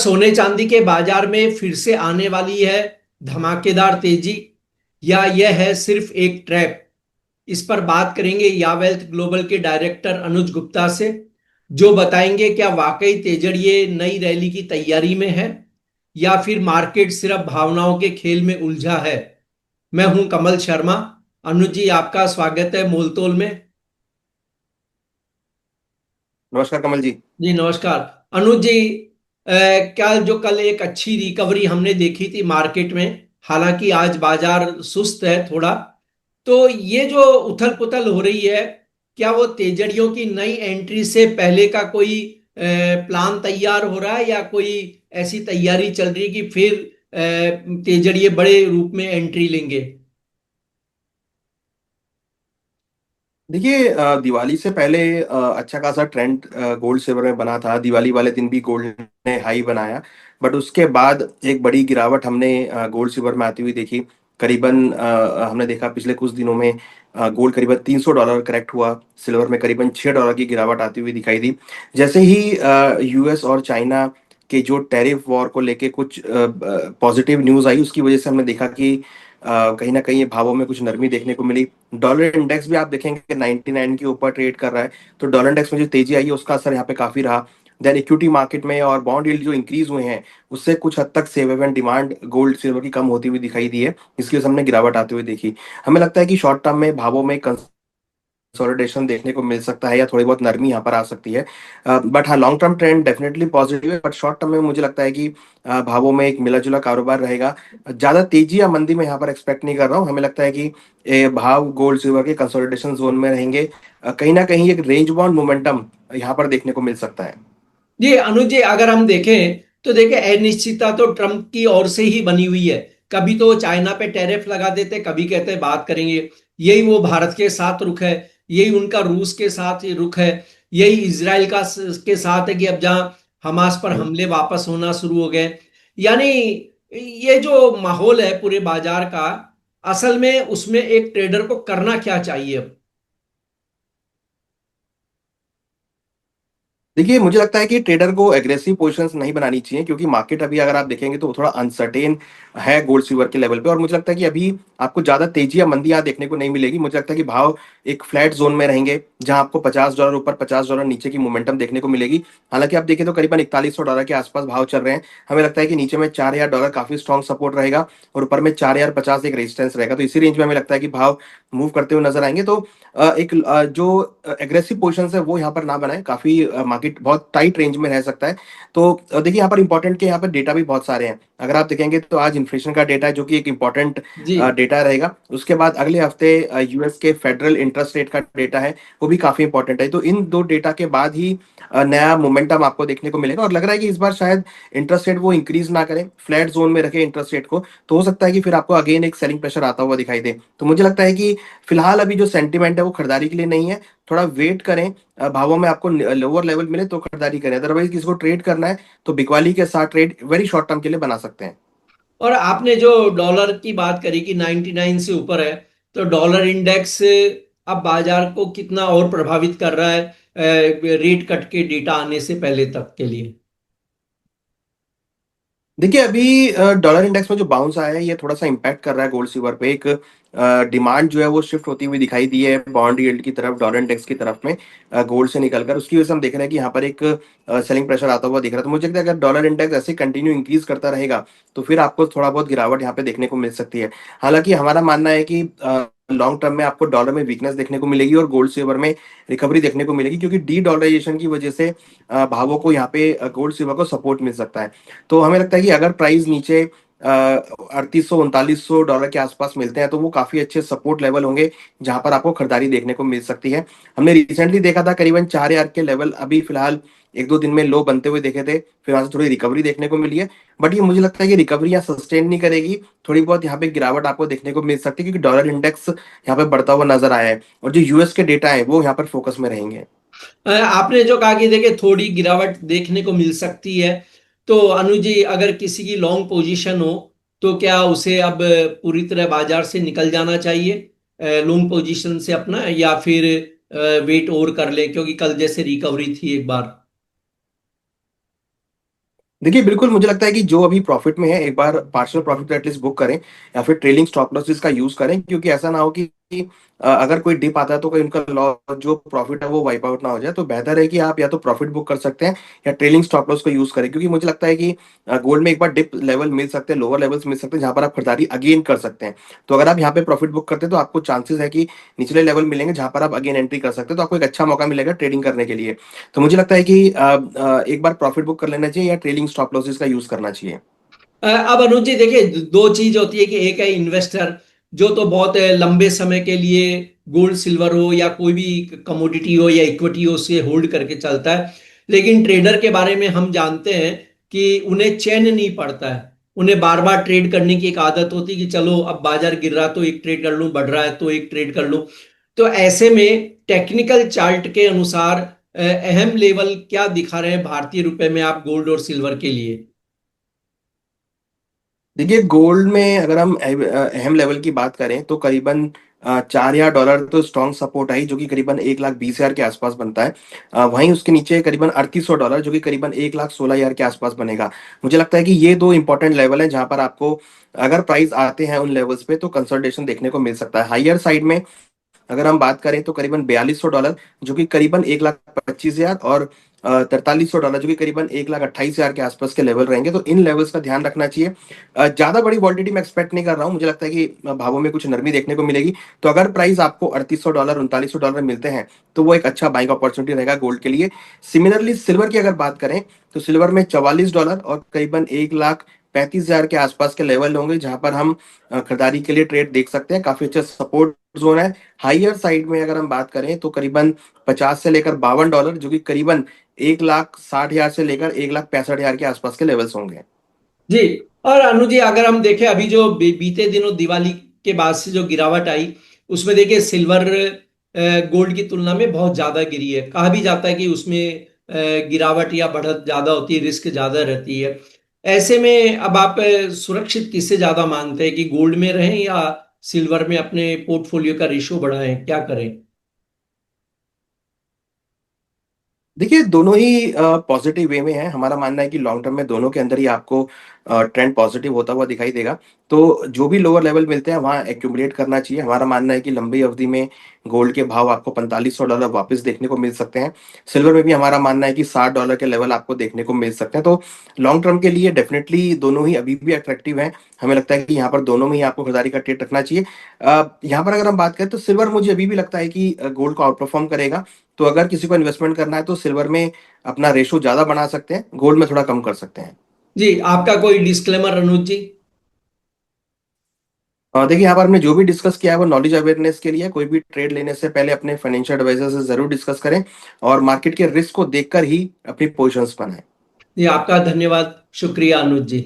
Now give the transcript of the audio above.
सोने चांदी के बाजार में फिर से आने वाली है धमाकेदार तेजी, या यह है सिर्फ एक ट्रैप? इस पर बात करेंगे या वेल्थ ग्लोबल के डायरेक्टर अनुज गुप्ता से, जो बताएंगे क्या वाकई तेजड़िए नई रैली की तैयारी में है या फिर मार्केट सिर्फ भावनाओं के खेल में उलझा है। मैं हूं कमल शर्मा। अनुज जी, आपका स्वागत है मोलतोल में। नमस्कार कमल जी। जी नमस्कार। अनुज जी, क्या जो कल एक अच्छी रिकवरी हमने देखी थी मार्केट में, हालांकि आज बाजार सुस्त है थोड़ा, तो ये जो उथल पुथल हो रही है, क्या वो तेजड़ियों की नई एंट्री से पहले का कोई प्लान तैयार हो रहा है या कोई ऐसी तैयारी चल रही है कि फिर तेजड़िए बड़े रूप में एंट्री लेंगे? देखिए, दिवाली से पहले अच्छा खासा ट्रेंड गोल्ड सिल्वर में बना था। दिवाली वाले दिन भी गोल्ड ने हाई बनाया, बट उसके बाद एक बड़ी गिरावट हमने गोल्ड सिल्वर में आती हुई देखी। करीबन हमने देखा पिछले कुछ दिनों में गोल्ड करीबन $300 करेक्ट हुआ, सिल्वर में करीबन $6 की गिरावट आती हुई दिखाई दी। जैसे ही यूएस और चाइना के जो टैरिफ वॉर को लेके कुछ पॉजिटिव न्यूज आई, उसकी वजह से हमने देखा कि कहीं ना कहीं ये भावों में कुछ नरमी देखने को मिली। डॉलर इंडेक्स भी आप देखेंगे 99 के ऊपर ट्रेड कर रहा है, तो डॉलर इंडेक्स में जो तेजी आई है उसका असर यहाँ पे काफी रहा। देन इक्विटी मार्केट में और बॉन्ड यील्ड जो इंक्रीज हुए हैं, उससे कुछ हद तक save and demand gold silver की कम होती हुई दिखाई दी है। इसकी वजह से हमने गिरावट आते हुए देखी। हमें लगता है कि शॉर्ट टर्म में भावों में कंसोलिडेशन देखने को मिल सकता है या थोड़ी बहुत नरमी यहाँ पर आ सकती है। बट हाँ, long term trend definitely positive है, बट शॉर्ट टर्म में मुझे लगता है कि भावों में एक मिला जुला कारोबार रहेगा। ज्यादा तेजी या मंदी में यहाँ पर एक्सपेक्ट नहीं कर रहा हूँ। हमें लगता है कि भाव गोल्ड सिल्वर के कंसोलिडेशन जोन में रहेंगे। कहीं ना कहीं एक रेंज बाउंड मोमेंटम यहाँ पर देखने को मिल सकता है। जी अनुज जी, अगर हम देखें तो देखें, अनिश्चितता तो ट्रंप की ओर से ही बनी हुई है। कभी तो वो चाइना पे टैरिफ लगा देते, कभी कहते हैं बात करेंगे। यही वो भारत के साथ रुख है, यही उनका रूस के साथ रुख है, यही इसराइल का के साथ है कि अब जहां हमास पर हमले वापस होना शुरू हो गए। यानी ये जो माहौल है पूरे बाजार का, असल में उसमें एक ट्रेडर को करना क्या चाहिए अब? देखिए, मुझे लगता है कि ट्रेडर को एग्रेसिव पोजीशंस नहीं बनानी चाहिए, क्योंकि मार्केट अभी अगर आप देखेंगे तो वो थोड़ा अनसर्टेन है गोल्ड सिल्वर के लेवल पे। और मुझे लगता है कि अभी आपको ज्यादा तेजी या मंदी यहाँ देखने को नहीं मिलेगी। मुझे लगता है कि भाव एक फ्लैट जोन में रहेंगे, जहां आपको $50 ऊपर $50 नीचे की मोमेंटम देखने को मिलेगी। हालांकि आप देखें तो करीबन $4100 के आसपास भाव चल रहे हैं। हमें लगता है कि नीचे में $4000 काफी स्ट्रॉन्ग सपोर्ट रहेगा और ऊपर में 4050 एक रेजिस्टेंस रहेगा। तो इसी रेंज में हमें लगता है कि भाव मूव करते हुए नजर आएंगे। तो जो एग्रेसिव पोजीशन है वो यहाँ पर ना बनाए। काफी मार्केट बहुत टाइट रेंज में रह सकता है। तो देखिए, यहाँ पर इंपॉर्टेंट के यहाँ पर डेटा भी बहुत सारे हैं। अगर आप देखेंगे तो आज इन्फ्लेशन का डेटा है, जो कि एक इंपॉर्टेंट जी। डेटा रहेगा। उसके बाद अगले हफ्ते यूएस के फेडरल इंटरेस्ट रेट का डेटा है, वो भी काफी इंपॉर्टेंट है। तो इन दो डेटा के बाद ही नया मोमेंटम आपको देखने को मिलेगा। और लग रहा है कि इस बार शायद इंटरेस्ट रेट वो इंक्रीज ना करें, फ्लैट जोन में रखे इंटरेस्ट रेट को। तो हो सकता है कि फिर आपको अगेन एक सेलिंग प्रेशर आता हुआ दिखाई दे। तो मुझे लगता है कि फिलहाल अभी जो सेंटिमेंट है वो खरीदारी के लिए नहीं है। थोड़ा वेट करें, भावों में आपको लोअर लेवल मिले तो खरीदारी करें। अदरवाइज किसी को ट्रेड करना है तो बिकवाली के साथ ट्रेड वेरी शॉर्ट टर्म के लिए बना सकते हैं। और आपने जो डॉलर की बात करी कि 99 से ऊपर है, तो डॉलर इंडेक्स अब बाजार को कितना और प्रभावित कर रहा है रेट कट के डेटा आने से पहले तक के लिए? देखिए, अभी डॉलर इंडेक्स में जो बाउंस आया है ये थोड़ा सा इम्पैक्ट कर रहा है गोल्ड सिल्वर पे। एक डिमांड जो है वो शिफ्ट होती हुई दिखाई दी है बॉन्ड यील्ड की तरफ, डॉलर इंडेक्स की तरफ में, गोल्ड से निकलकर। उसकी वजह से हम देख रहे हैं कि यहाँ पर एक सेलिंग प्रेशर आता हुआ दिख रहा है। तो मुझे लगता है अगर डॉलर इंडेक्स ऐसे कंटिन्यू इंक्रीज करता रहेगा तो फिर आपको थोड़ा बहुत गिरावट यहाँ पे देखने को मिल सकती है। हालांकि हमारा मानना है कि लॉन्ग टर्म में आपको डॉलर में वीकनेस देखने को मिलेगी और गोल्ड सिल्वर में रिकवरी देखने को मिलेगी, क्योंकि डी डॉलराइजेशन की वजह से भावों को यहाँ पे गोल्ड सिल्वर को सपोर्ट मिल सकता है। तो हमें लगता है कि अगर प्राइस नीचे 3800 $3900 के आसपास मिलते हैं तो वो काफी अच्छे सपोर्ट लेवल होंगे, जहां पर आपको खरीदारी देखने को मिल सकती है। हमने रिसेंटली देखा था करीबन 4000 के लेवल अभी फिलहाल एक दो दिन में लो बनते हुए देखे थे, फिर वहां से थोड़ी रिकवरी देखने को मिली है। बट ये मुझे लगता है कि रिकवरी यहाँ सस्टेन नहीं करेगी। थोड़ी बहुत यहाँ पे गिरावट आपको देखने को मिल सकती है, क्योंकि डॉलर इंडेक्स यहाँ पे बढ़ता हुआ नजर आया है और जो यूएस के डेटा है वो यहाँ पर फोकस में रहेंगे। आपने जो कहा कि देखिए थोड़ी गिरावट देखने को मिल सकती है, तो अनुज जी, अगर किसी की लॉन्ग पोजीशन हो तो क्या उसे अब पूरी तरह बाजार से निकल जाना चाहिए लॉन्ग पोजीशन से अपना, या फिर वेट और कर ले क्योंकि कल जैसे रिकवरी थी एक बार? देखिए बिल्कुल मुझे लगता है कि जो अभी प्रॉफिट में है एक बार पार्शियल प्रॉफिट एटलीस्ट बुक करें या फिर ट्रेलिंग स्टॉप लॉसेस का यूज करें, क्योंकि ऐसा ना हो कि अगर कोई डिप आता है तो कोई उनका लॉस जो प्रॉफिट है वो वाइप आउट ना हो जाए। तो बेहतर है कि आप या तो प्रॉफिट बुक कर सकते हैं या ट्रेलिंग स्टॉप लॉस को यूज करें, क्योंकि मुझे लगता है कि गोल्ड में एक बार डिप लेवल मिल सकते हैं, लोअर लेवल्स मिल सकते हैं जहां पर आप खरीदारी अगेन कर सकते हैं। तो अगर आप यहाँ पे प्रॉफिट बुक करते हैं तो आपको चांसेस है कि निचले लेवल मिलेंगे जहां पर आप अगेन एंट्री कर सकते हैं, तो आपको एक अच्छा मौका मिलेगा ट्रेडिंग करने के लिए। तो मुझे लगता है कि एक बार प्रॉफिट बुक कर लेना चाहिए या ट्रेलिंग स्टॉप लॉसेस का यूज करना चाहिए। अब अनुज जी देखिए, दो चीज होती है कि एक है इन्वेस्टर जो तो बहुत लंबे समय के लिए गोल्ड सिल्वर हो या कोई भी कमोडिटी हो या इक्विटी हो उसे होल्ड करके चलता है। लेकिन ट्रेडर के बारे में हम जानते हैं कि उन्हें चैन नहीं पड़ता है। उन्हें बार बार ट्रेड करने की एक आदत होती है कि चलो अब बाजार गिर रहा तो एक ट्रेड कर लूं, बढ़ रहा है तो एक ट्रेड कर लूं। तो ऐसे में टेक्निकल चार्ट के अनुसार अहम लेवल क्या दिखा रहे हैं भारतीय रुपए में आप गोल्ड और सिल्वर के लिए? देखिए गोल्ड में अगर हम अहम लेवल की बात करें तो करीबन 4,000 डॉलर तो स्ट्रॉन्ग सपोर्ट आई, जो कि करीबन 1,20,000 के आसपास बनता है। वहीं उसके नीचे करीबन 3,800 डॉलर जो कि करीबन 1,16,000 के आसपास बनेगा। मुझे लगता है कि ये दो इंपॉर्टेंट लेवल है जहां पर आपको अगर प्राइस आते हैं उन लेवल्स पे तो कंसोलिडेशन देखने को मिल सकता है। हायर साइड में अगर हम बात करें तो करीबन 4,200 डॉलर जो कि करीबन 1,25,000 और 4,300 डॉलर जो कि करीबन 1,28,000 के आसपास के लेवल रहेंगे। तो इन लेवल्स का ध्यान रखना चाहिए। ज्यादा बड़ी वॉलिडिटी मैं एक्सपेक्ट नहीं कर रहा हूँ, मुझे लगता है कि भावों में कुछ नरमी देखने को मिलेगी। तो अगर प्राइस आपको 3,800 डॉलर 3,900 डॉलर मिलते हैं तो वो एक अच्छा बाइंग अपॉर्चुनिटी रहेगा गोल्ड के लिए। सिमिलरली सिल्वर की अगर बात करें तो सिल्वर में 44 डॉलर और करीबन 1,35,000 के आसपास के लेवल होंगे जहां पर हम खरीदारी के लिए ट्रेड देख सकते हैं। काफी अच्छा सपोर्ट जोन है। हाइयर साइड में अगर हम बात करें तो करीबन 50 से लेकर 52 डॉलर जो कि करीबन 1,60,000 से लेकर 1,65,000 के आसपास के लेवल्स होंगे। जी। और अनुज जी अगर हम देखें अभी जो बीते दिनों दिवाली के बाद से जो गिरावट आई उसमें देखिए सिल्वर गोल्ड की तुलना में बहुत ज्यादा गिरी है। कहा भी जाता है कि उसमें गिरावट या बढ़त ज्यादा होती है, रिस्क ज्यादा रहती है। ऐसे में अब आप सुरक्षित किससे ज्यादा मानते हैं कि गोल्ड में रहें या सिल्वर में अपने पोर्टफोलियो का रेशो बढ़ाएं, क्या करें? देखिए दोनों ही पॉजिटिव वे में है। हमारा मानना है कि लॉन्ग टर्म में दोनों के अंदर ही आपको ट्रेंड पॉजिटिव होता हुआ दिखाई देगा। तो जो भी लोअर लेवल मिलते हैं वहाँ एक्यूमुलेट करना चाहिए। हमारा मानना है कि लंबी अवधि में गोल्ड के भाव आपको 4,500 डॉलर वापस देखने को मिल सकते हैं। सिल्वर में भी हमारा मानना है कि 60 डॉलर के लेवल आपको देखने को मिल सकते हैं। तो लॉन्ग टर्म के लिए डेफिनेटली दोनों ही अभी भी अट्रैक्टिव है। हमें लगता है कि यहाँ पर दोनों में ही आपको खरीदारी का ट्रेड रखना चाहिए। यहाँ पर अगर हम बात करें तो सिल्वर मुझे अभी भी लगता है कि गोल्ड को आउट परफॉर्म करेगा। तो अगर किसी को इन्वेस्टमेंट करना है तो सिल्वर में अपना रेशो ज्यादा बना सकते हैं, गोल्ड में थोड़ा कम कर सकते हैं। जी, आपका कोई डिस्क्लेमर अनुज जी? देखिए यहाँ पर हमने जो भी डिस्कस किया है वो नॉलेज अवेयरनेस के लिए है। कोई भी ट्रेड लेने से पहले अपने फाइनेंशियल एडवाइजर से जरूर डिस्कस करें और मार्केट के रिस्क को देखकर ही अपनी पोजीशंस बनाएं। जी, आपका धन्यवाद, शुक्रिया अनुज जी।